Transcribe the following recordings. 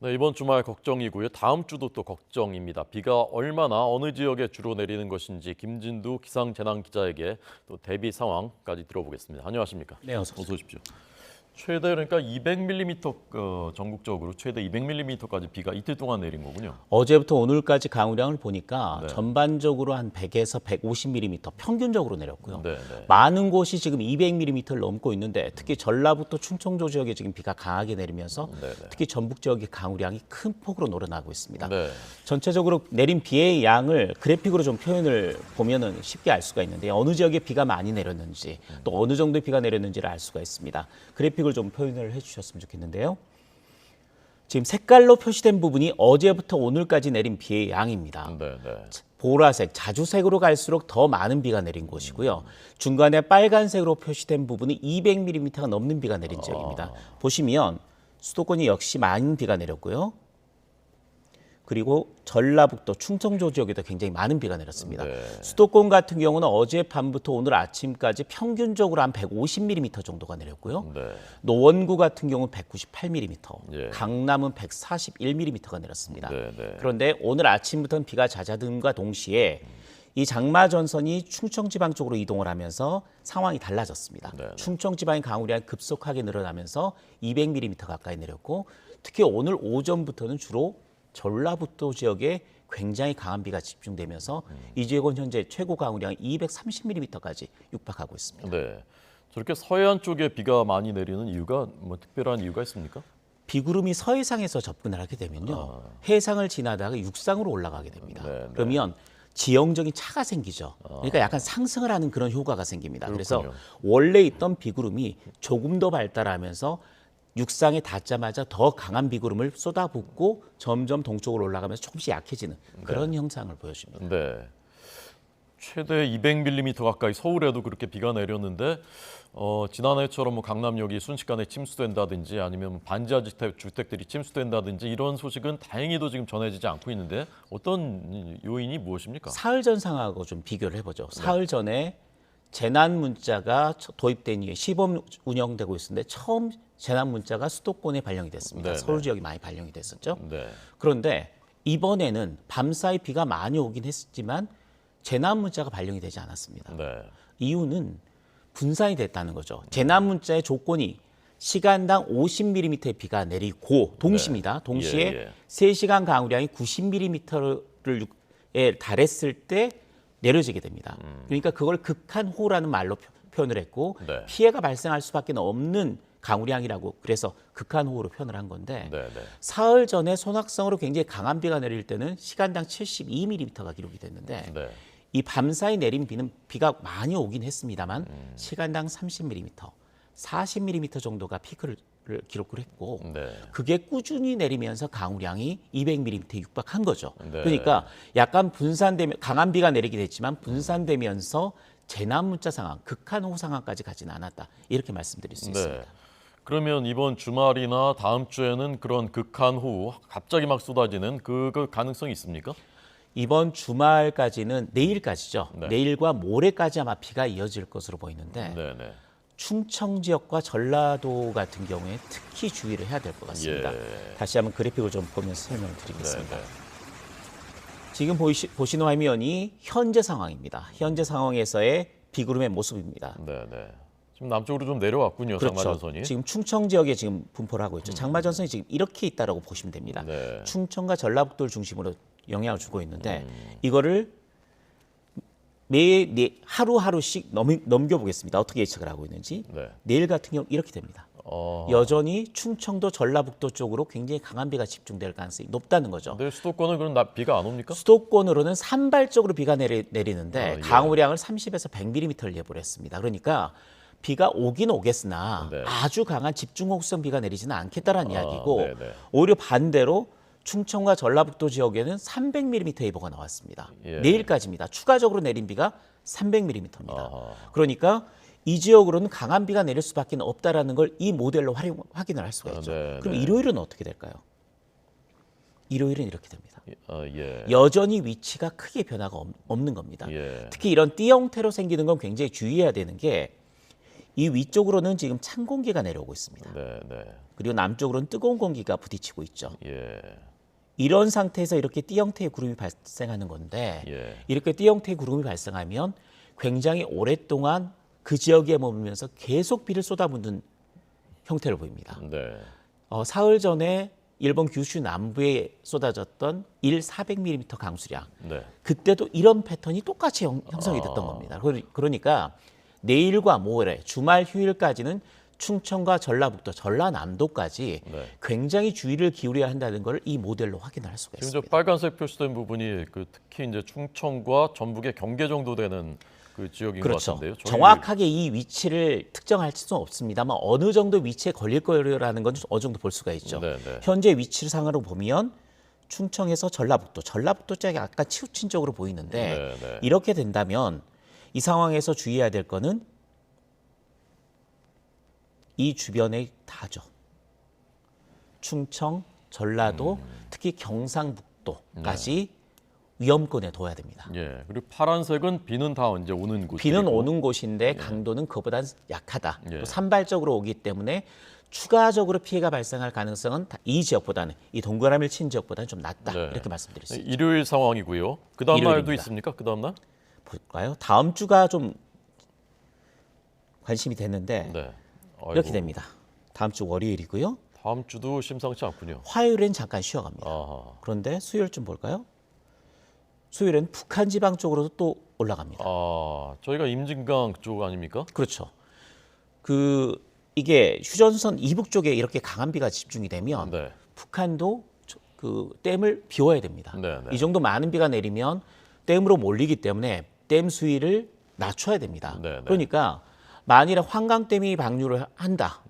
네, 이번 주말 걱정이고요. 다음 주도 또 걱정입니다. 비가 얼마나 어느 지역에 주로 내리는 것인지 김진두 기상재난 기자에게 또 대비 상황까지 들어보겠습니다. 안녕하십니까? 네, 어서 오세요. 어서 오십시오. 최대 그러니까 200mm 전국적으로 최대 200mm까지 비가 이틀 동안 내린 거군요. 어제부터 오늘까지 강우량을 보니까 네. 전반적으로 한 100에서 150mm 평균적으로 내렸고요. 네, 네. 많은 곳이 지금 200mm를 넘고 있는데 특히 전라북도 충청도 지역에 지금 비가 강하게 내리면서 네, 네. 특히 전북 지역의 강우량이 큰 폭으로 늘어나고 있습니다. 네. 전체적으로 내린 비의 양을 그래픽으로 좀 표현을 보면은 쉽게 알 수가 있는데 어느 지역에 비가 많이 내렸는지 또 어느 정도의 비가 내렸는지를 알 수가 있습니다. 그래픽을 좀 표현을 해주셨으면 좋겠는데요. 지금 색깔로 표시된 부분이 어제부터 오늘까지 내린 비의 양입니다. 네, 네. 보라색, 자주색으로 갈수록 더 많은 비가 내린 곳이고요. 중간에 빨간색으로 표시된 부분이 200mm가 넘는 비가 내린 지역입니다. 보시면 수도권이 역시 많은 비가 내렸고요. 그리고 전라북도, 충청도 지역에도 굉장히 많은 비가 내렸습니다. 네. 수도권 같은 경우는 어제 밤부터 오늘 아침까지 평균적으로 한 150mm 정도가 내렸고요. 네. 노원구 같은 경우는 198mm, 예. 강남은 141mm가 내렸습니다. 네, 네. 그런데 오늘 아침부터는 비가 잦아듦과 동시에 이 장마 전선이 충청 지방 쪽으로 이동을 하면서 상황이 달라졌습니다. 네, 네. 충청 지방의 강우량이 급속하게 늘어나면서 200mm 가까이 내렸고 특히 오늘 오전부터는 주로 전라북도 지역에 굉장히 강한 비가 집중되면서 이 지역은 현재 최고 강우량이 230mm까지 육박하고 있습니다. 네. 저렇게 서해안 쪽에 비가 많이 내리는 이유가 뭐 특별한 이유가 있습니까? 비구름이 서해상에서 접근을 하게 되면요. 해상을 지나다가 육상으로 올라가게 됩니다. 네, 네. 그러면 지형적인 차가 생기죠. 그러니까 약간 상승을 하는 그런 효과가 생깁니다. 그래서 그렇군요. 원래 있던 비구름이 조금 더 발달하면서 육상에 닿자마자 더 강한 비구름을 쏟아붓고 점점 동쪽으로 올라가면서 조금씩 약해지는 그런 형상을 보여줍니다. 네. 최대 200mm 가까이 서울에도 그렇게 비가 내렸는데 지난해처럼 뭐 강남역이 순식간에 침수된다든지 아니면 반지하 주택들이 침수된다든지 이런 소식은 다행히도 지금 전해지지 않고 있는데 어떤 요인이 무엇입니까? 사흘 전 상황하고 좀 비교를 해보죠. 사흘 전에 재난 문자가 도입된 이후에 시범 운영되고 있었는데 처음 재난 문자가 수도권에 발령이 됐습니다. 네, 서울 네. 지역이 많이 발령이 됐었죠. 네. 그런데 이번에는 밤사이 비가 많이 오긴 했지만 재난 문자가 발령이 되지 않았습니다. 네. 이유는 분산이 됐다는 거죠. 재난 문자의 조건이 시간당 50mm의 비가 내리고 동시입니다. 동시에 예, 예. 3시간 강우량이 90mm에 달했을 때 내려지게 됩니다. 그러니까 그걸 극한호우라는 말로 표현을 했고 네. 피해가 발생할 수밖에 없는 강우량이라고 그래서 극한호우로 표현을 한 건데 네, 네. 사흘 전에 소낙성으로 굉장히 강한 비가 내릴 때는 시간당 72mm가 기록이 됐는데 네. 이 밤사이 내린 비는 비가 많이 오긴 했습니다만 시간당 30mm, 40mm 정도가 피크를 기록을 했고 네. 그게 꾸준히 내리면서 강우량이 200mm에 육박한 거죠. 네. 그러니까 약간 분산되면 강한 비가 내리게 됐지만 분산되면서 재난 문자 상황, 극한호우 상황까지 가지는 않았다. 이렇게 말씀드릴 수 있습니다. 그러면 이번 주말이나 다음 주에는 그런 극한호우 갑자기 막 쏟아지는 그 가능성이 있습니까? 이번 주말까지는 내일까지죠. 네. 내일과 모레까지 아마 비가 이어질 것으로 보이는데 네, 네. 충청 지역과 전라도 같은 경우에 특히 주의를 해야 될 것 같습니다. 예. 다시 한번 그래픽을 좀 보면서 설명을 네, 드리겠습니다. 네. 지금 보시는 화면이 현재 상황입니다. 현재 상황에서의 비구름의 모습입니다. 네, 네. 지금 남쪽으로 좀 내려왔군요. 그렇죠. 장마전선이. 지금 충청 지역에 지금 분포를 하고 있죠. 장마전선이 지금 이렇게 있다라고 보시면 됩니다. 네. 충청과 전라북도를 중심으로 영향을 주고 있는데 이거를 매 하루하루씩 넘겨보겠습니다. 어떻게 예측을 하고 있는지. 네. 내일 같은 경우 이렇게 됩니다. 여전히 충청도 전라북도 쪽으로 굉장히 강한 비가 집중될 가능성이 높다는 거죠. 근데 수도권은 그럼 비가 안 옵니까? 수도권으로는 산발적으로 비가 내리는데 예. 강우량을 30에서 100mm를 예보를 했습니다. 그러니까 비가 오긴 오겠으나 네. 아주 강한 집중호우성 비가 내리지는 않겠다라는 이야기고 네, 네. 오히려 반대로 충청과 전라북도 지역에는 300mm 예보가 나왔습니다. 예. 내일까지입니다. 추가적으로 내린 비가 300mm입니다. 아하. 그러니까 이 지역으로는 강한 비가 내릴 수밖에 없다라는 걸 이 모델로 확인을 할 수가 있죠. 네, 그럼 네. 일요일은 어떻게 될까요? 일요일은 이렇게 됩니다. 예. 여전히 위치가 크게 변화가 없는 겁니다. 예. 특히 이런 띠 형태로 생기는 건 굉장히 주의해야 되는 게 이 위쪽으로는 지금 찬 공기가 내려오고 있습니다. 네, 네. 그리고 남쪽으로는 뜨거운 공기가 부딪히고 있죠. 예. 이런 상태에서 이렇게 띠 형태의 구름이 발생하는 건데 예. 이렇게 띠 형태의 구름이 발생하면 굉장히 오랫동안 그 지역에 머물면서 계속 비를 쏟아붓는 형태를 보입니다. 네. 사흘 전에 일본 규슈 남부에 쏟아졌던 400mm 강수량. 네. 그때도 이런 패턴이 똑같이 형성이 됐던 겁니다. 그러니까 내일과 모레 주말 휴일까지는 충청과 전라북도, 전라남도까지 네. 굉장히 주의를 기울여야 한다는 걸 이 모델로 확인할 수가 지금 있습니다. 저 빨간색 표시된 부분이 그 특히 이제 충청과 전북의 경계 정도 되는 그 지역인 그렇죠. 것 같은데요. 정확하게 이 위치를 특정할 수는 없습니다만 어느 정도 위치에 걸릴 거라는 건 어느 정도 볼 수가 있죠. 네, 네. 현재 위치를 상으로 보면 충청에서 전라북도 쪽이 약간 치우친 쪽으로 보이는데 네, 네. 이렇게 된다면 이 상황에서 주의해야 될 거는 이 주변의 다죠. 충청, 전라도, 특히 경상북도까지 위험권에 둬야 됩니다. 예. 그리고 파란색은 비는 다 이제 오는 곳. 비는 오는 곳인데 강도는 그보다 약하다. 예. 또 산발적으로 오기 때문에 추가적으로 피해가 발생할 가능성은 이 지역보다는 이 동그라미를 친 지역보다는 좀 낮다. 네. 이렇게 말씀드릴 수 있습니다. 일요일 상황이고요. 그 다음 날도 일요일입니다. 있습니까? 그 다음 날? 볼까요? 다음 주가 좀 관심이 됐는데 네. 이렇게 아이고, 됩니다. 다음 주 월요일이고요. 다음 주도 심상치 않군요. 화요일엔 잠깐 쉬어갑니다. 아하. 그런데 수요일 좀 볼까요? 수요일엔 북한 지방 쪽으로도 또 올라갑니다. 아, 저희가 임진강 쪽 아닙니까? 그렇죠. 이게 휴전선 이북 쪽에 이렇게 강한 비가 집중이 되면 네. 북한도 그 댐을 비워야 됩니다. 네, 네. 이 정도 많은 비가 내리면 댐으로 몰리기 때문에 댐 수위를 낮춰야 됩니다. 네, 네. 그러니까 만일에 환강댐이 방류를 한다.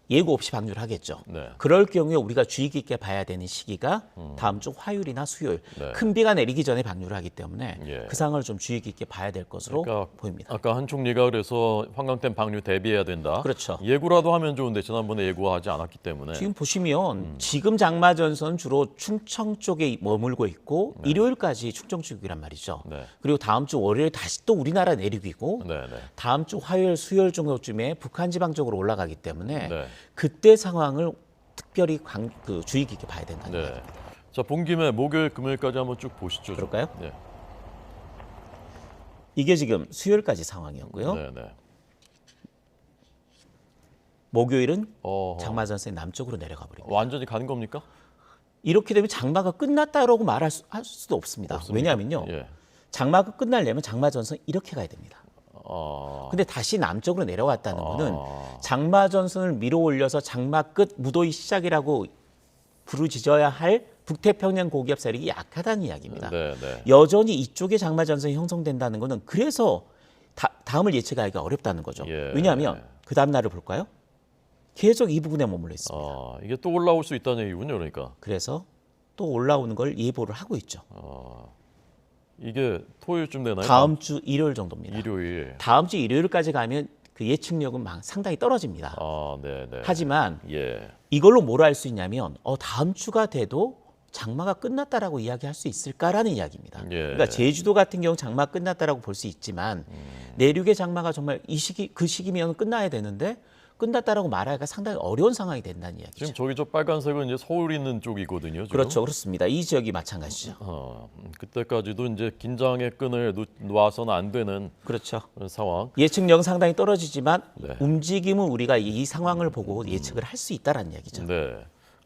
예고 없이 방류를 하겠죠. 네. 그럴 경우에 우리가 주의 깊게 봐야 되는 시기가 다음 주 화요일이나 수요일. 네. 큰 비가 내리기 전에 방류를 하기 때문에 예. 그 상황을 좀 주의 깊게 봐야 될 것으로 그러니까 보입니다. 아까 한 총리가 그래서 환강댐 방류 대비해야 된다. 그렇죠. 예고라도 하면 좋은데 지난번에 예고하지 않았기 때문에. 지금 보시면 지금 장마전선 주로 충청 쪽에 머물고 있고 일요일까지 충청 쪽이란 말이죠. 네. 그리고 다음 주 월요일 다시 또 우리나라 내륙이고 네, 네. 다음 주 화요일, 수요일 정도쯤에 북한 지방 쪽으로 올라가기 때문에 네. 그때 상황을 특별히 주의 깊게 봐야 된다는 네. 거예요. 자, 본 김에 목요일, 금요일까지 한번 쭉 보시죠. 좀. 그럴까요? 네. 이게 지금 수요일까지 상황이었고요. 네, 네. 목요일은 어허. 장마전선이 남쪽으로 내려가 버립니다. 완전히 가는 겁니까? 이렇게 되면 장마가 끝났다라고 할 수도 없습니다. 없습니까? 왜냐하면요. 예. 장마가 끝나려면 장마전선 이렇게 가야 됩니다. 아. 근데 다시 남쪽으로 내려왔다는 거는 아. 장마 전선을 밀어 올려서 장마 끝 무더위 시작이라고 부르짖어야 할 북태평양 고기압 세력이 약하다는 이야기입니다. 네, 네. 여전히 이쪽에 장마 전선이 형성된다는 거는 그래서 다음을 예측하기가 어렵다는 거죠. 예. 왜냐하면 그 다음 날을 볼까요? 계속 이 부분에 머물러 있습니다. 아, 이게 또 올라올 수 있다는 얘기군요, 그러니까. 그래서 또 올라오는 걸 예보를 하고 있죠. 이게 토요일쯤 되나요? 다음 주 일요일 정도입니다. 일요일. 다음 주 일요일까지 가면 그 예측력은 상당히 떨어집니다. 아, 네, 네. 하지만 예. 이걸로 뭘 알 수 있냐면 다음 주가 돼도 장마가 끝났다라고 이야기할 수 있을까라는 이야기입니다. 예. 그러니까 제주도 같은 경우 장마 끝났다라고 볼 수 있지만 내륙의 장마가 정말 그 시기면 끝나야 되는데 끝났다라고 말하기가 상당히 어려운 상황이 된다는 이야기죠. 지금 저기 저 빨간색은 이제 서울 있는 쪽이거든요. 지금. 그렇죠, 그렇습니다. 이 지역이 마찬가지죠. 그때까지도 이제 긴장의 끈을 놓아서는 안 되는 그렇죠. 그런 상황. 예측력은 상당히 떨어지지만 네. 움직임은 우리가 이 상황을 보고 예측을 할 수 있다라는 이야기죠. 네.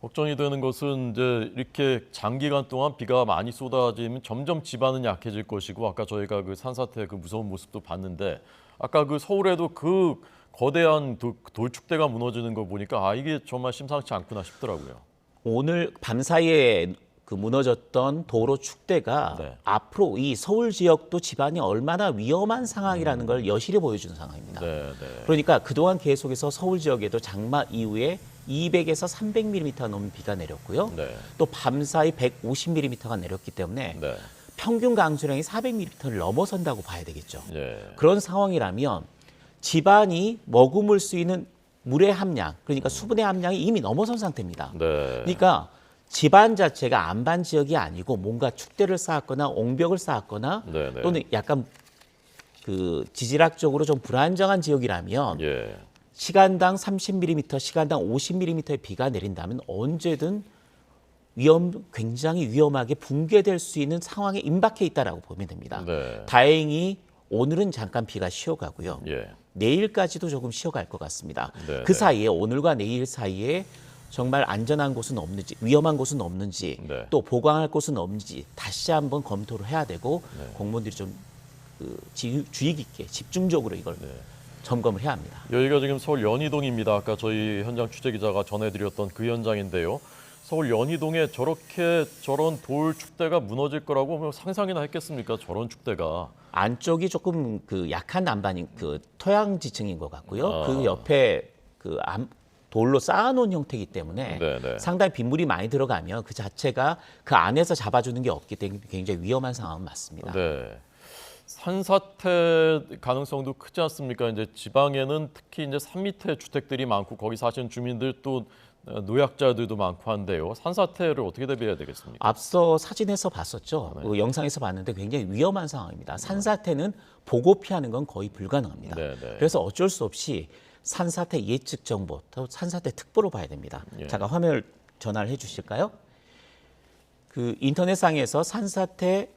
걱정이 되는 것은 이제 이렇게 장기간 동안 비가 많이 쏟아지면 점점 지반은 약해질 것이고 아까 저희가 그 산사태 그 무서운 모습도 봤는데 아까 그 서울에도 그 거대한 돌축대가 무너지는 거 보니까 이게 정말 심상치 않구나 싶더라고요. 오늘 밤사이에 그 무너졌던 도로 축대가 네. 앞으로 이 서울 지역도 지반이 얼마나 위험한 상황이라는 걸 여실히 보여주는 상황입니다. 네, 네. 그러니까 그동안 계속해서 서울 지역에도 장마 이후에 200에서 300mm 넘는 비가 내렸고요. 네. 또 밤사이 150mm가 내렸기 때문에 네. 평균 강수량이 400mm를 넘어선다고 봐야 되겠죠. 예. 그런 상황이라면 지반이 머금을 수 있는 물의 함량, 그러니까 수분의 함량이 이미 넘어선 상태입니다. 네. 그러니까 지반 자체가 안반 지역이 아니고 뭔가 축대를 쌓았거나 옹벽을 쌓았거나 네, 네. 또는 약간 그 지질학적으로 좀 불안정한 지역이라면 예. 시간당 30mm, 시간당 50mm의 비가 내린다면 언제든 굉장히 위험하게 붕괴될 수 있는 상황에 임박해 있다라고 보면 됩니다. 네. 다행히 오늘은 잠깐 비가 쉬어가고요. 예. 내일까지도 조금 쉬어갈 것 같습니다. 네, 그 네. 사이에 오늘과 내일 사이에 정말 안전한 곳은 없는지, 위험한 곳은 없는지, 네. 또 보강할 곳은 없는지 다시 한번 검토를 해야 되고 네. 공무원들이 좀 주의 깊게 집중적으로 이걸 네. 점검을 해야 합니다. 여기가 지금 서울 연희동입니다. 아까 저희 현장 취재 기자가 전해드렸던 그 현장인데요. 서울 연희동에 저런 돌 축대가 무너질 거라고 뭐 상상이나 했겠습니까? 저런 축대가. 안쪽이 조금 그 약한 안반인 그 토양 지층인 것 같고요. 아. 그 옆에 돌로 쌓아놓은 형태이기 때문에 네네. 상당히 빗물이 많이 들어가면 그 자체가 그 안에서 잡아주는 게 없기 때문에 굉장히 위험한 상황은 맞습니다. 네. 산사태 가능성도 크지 않습니까? 이제 지방에는 특히 이제 산 밑에 주택들이 많고 거기 사시는 주민들 또 노약자들도 많고 한데요. 산사태를 어떻게 대비해야 되겠습니까? 앞서 사진에서 봤었죠. 네. 그 영상에서 봤는데 굉장히 위험한 상황입니다. 산사태는 보고 피하는 건 거의 불가능합니다. 네, 네. 그래서 어쩔 수 없이 산사태 예측 정보, 또 산사태 특보로 봐야 됩니다. 예. 잠깐 화면을 전화를 해주실까요? 그 인터넷상에서 산사태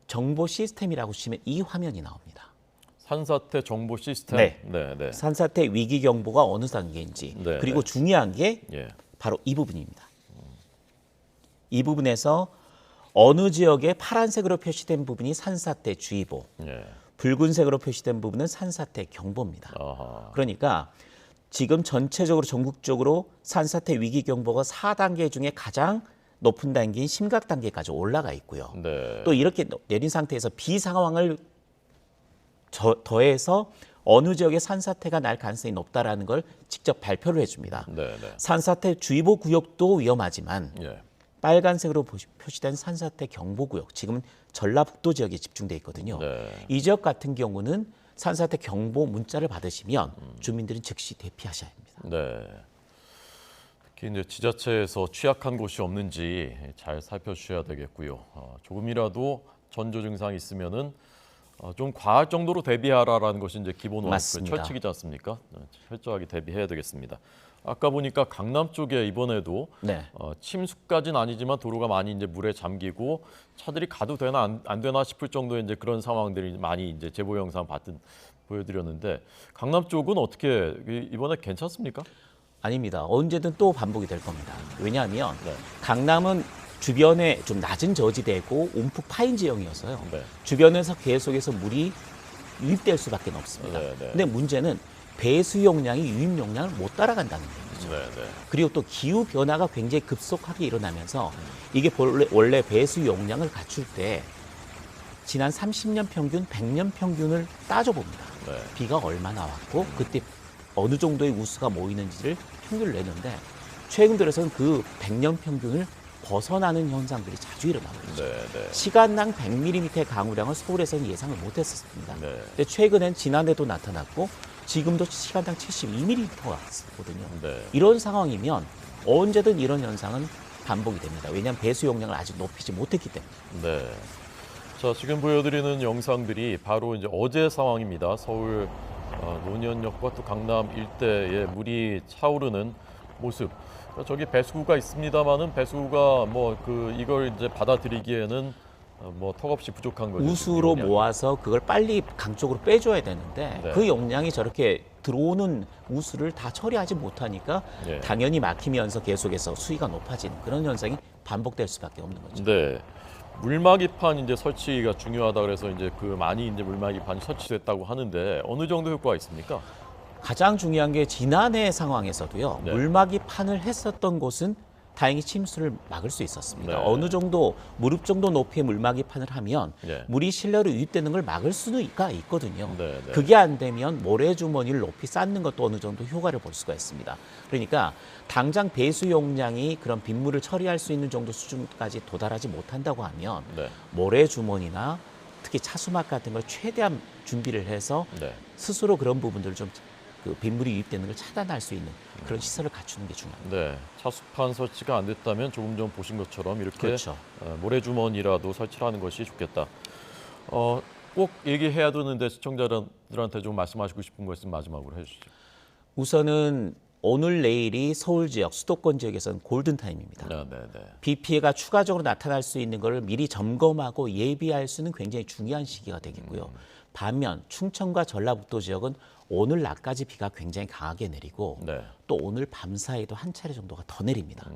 정보 시스템이라고 치면 이 화면이 나옵니다. 산사태 정보 시스템. 네. 네, 네. 산사태 위기 경보가 어느 단계인지, 네, 그리고 네. 중요한 게 예. 바로 이 부분입니다. 이 부분에서 어느 지역에 파란색으로 표시된 부분이 산사태 주의보, 예. 붉은색으로 표시된 부분은 산사태 경보입니다. 아하. 그러니까 지금 전체적으로 전국적으로 산사태 위기 경보가 4단계 중에 가장 높은 단계인 심각 단계까지 올라가 있고요. 네. 또 이렇게 내린 상태에서 비 상황을 더해서 어느 지역에 산사태가 날 가능성이 높다라는 걸 직접 발표를 해줍니다. 네, 네. 산사태 주의보 구역도 위험하지만 예. 빨간색으로 표시된 산사태 경보 구역, 지금은 전라북도 지역에 집중돼 있거든요. 네. 이 지역 같은 경우는 산사태 경보 문자를 받으시면 주민들은 즉시 대피하셔야 합니다. 네. 특히 이제 지자체에서 취약한 곳이 없는지 잘 살펴주셔야 되겠고요. 조금이라도 전조 증상이 있으면은 좀 과할 정도로 대비하라라는 것이 이제 기본 맞습니다. 철칙이지 않습니까? 철저하게 대비해야 되겠습니다. 아까 보니까 강남 쪽에 이번에도 네. 침수까지는 아니지만 도로가 많이 이제 물에 잠기고 차들이 가도 되나 안 되나 싶을 정도의 이제 그런 상황들이 많이 이제 제보 영상 보여드렸는데 강남 쪽은 어떻게 이번에 괜찮습니까? 아닙니다. 언제든 또 반복이 될 겁니다. 왜냐하면 네. 강남은 주변에 좀 낮은 저지대고 움푹 파인 지형이어서요. 네. 주변에서 계속해서 물이 유입될 수밖에 없습니다. 네, 네. 근데 문제는 배수 용량이 유입 용량을 못 따라간다는 거죠. 네, 네. 그리고 또 기후 변화가 굉장히 급속하게 일어나면서 이게 원래 배수 용량을 갖출 때 지난 30년 평균, 100년 평균을 따져봅니다. 네. 비가 얼마나 왔고 그때 어느 정도의 우수가 모이는지를 평균을 내는데 최근 들어서는 그 100년 평균을 벗어나는 현상들이 자주 일어나고 있죠. 네, 네. 시간당 100mm의 강우량을 서울에서는 예상을 못했었습니다. 네. 근데 최근엔 지난해도 나타났고 지금도 시간당 72mm가 왔거든요. 네. 이런 상황이면 언제든 이런 현상은 반복이 됩니다. 왜냐하면 배수 용량을 아직 높이지 못했기 때문에. 네. 자, 지금 보여드리는 영상들이 바로 이제 어제 상황입니다. 서울 논현역과 또 강남 일대에 물이 차오르는 모습. 그러니까 저기 배수구가 있습니다만은 배수구가 이걸 이제 받아들이기에는 턱없이 부족한 거죠. 우수로 용량이. 모아서 그걸 빨리 강 쪽으로 빼줘야 되는데 네. 그 용량이 저렇게 들어오는 우수를 다 처리하지 못하니까 예. 당연히 막히면서 계속해서 수위가 높아지는 그런 현상이 반복될 수밖에 없는 거죠. 네. 물막이판 이제 설치가 중요하다 그래서 이제 많이 이제 물막이판이 설치됐다고 하는데 어느 정도 효과가 있습니까? 가장 중요한 게 지난해 상황에서도요. 네. 물막이 판을 했었던 곳은 다행히 침수를 막을 수 있었습니다. 네. 어느 정도 무릎 정도 높이의 물막이 판을 하면 네. 물이 실내로 유입되는 걸 막을 수는 있거든요. 네, 네. 그게 안 되면 모래주머니를 높이 쌓는 것도 어느 정도 효과를 볼 수가 있습니다. 그러니까 당장 배수 용량이 그런 빗물을 처리할 수 있는 정도 수준까지 도달하지 못한다고 하면 네. 모래주머니나 특히 차수막 같은 걸 최대한 준비를 해서 네. 스스로 그런 부분들을 좀 그 빗물이 유입되는 걸 차단할 수 있는 그런 시설을 갖추는 게 중요합니다. 네. 차수판 설치가 안 됐다면 조금 전 보신 것처럼 이렇게 그렇죠. 모래주머니라도 설치를 하는 것이 좋겠다. 꼭 얘기해야 되는데 시청자들한테 좀 말씀하시고 싶은 거 있으면 마지막으로 해주시죠. 우선은 오늘 내일이 서울 지역, 수도권 지역에서는 골든타임입니다. 네. 비 피해가 추가적으로 나타날 수 있는 것을 미리 점검하고 예비할 수는 굉장히 중요한 시기가 되겠고요. 반면 충청과 전라북도 지역은 오늘 낮까지 비가 굉장히 강하게 내리고 네. 또 오늘 밤 사이도 한 차례 정도가 더 내립니다.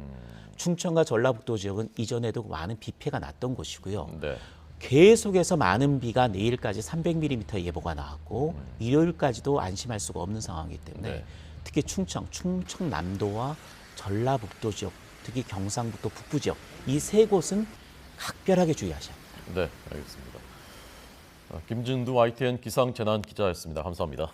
충청과 전라북도 지역은 이전에도 많은 비 피해가 났던 곳이고요. 네. 계속해서 많은 비가 내일까지 300mm 예보가 나왔고 일요일까지도 안심할 수가 없는 상황이기 때문에 네. 특히 충청남도와 전라북도 지역, 특히 경상북도 북부 지역 이 세 곳은 각별하게 주의하셔야 합니다. 네, 알겠습니다. 김진두 YTN 기상재난 기자였습니다. 감사합니다.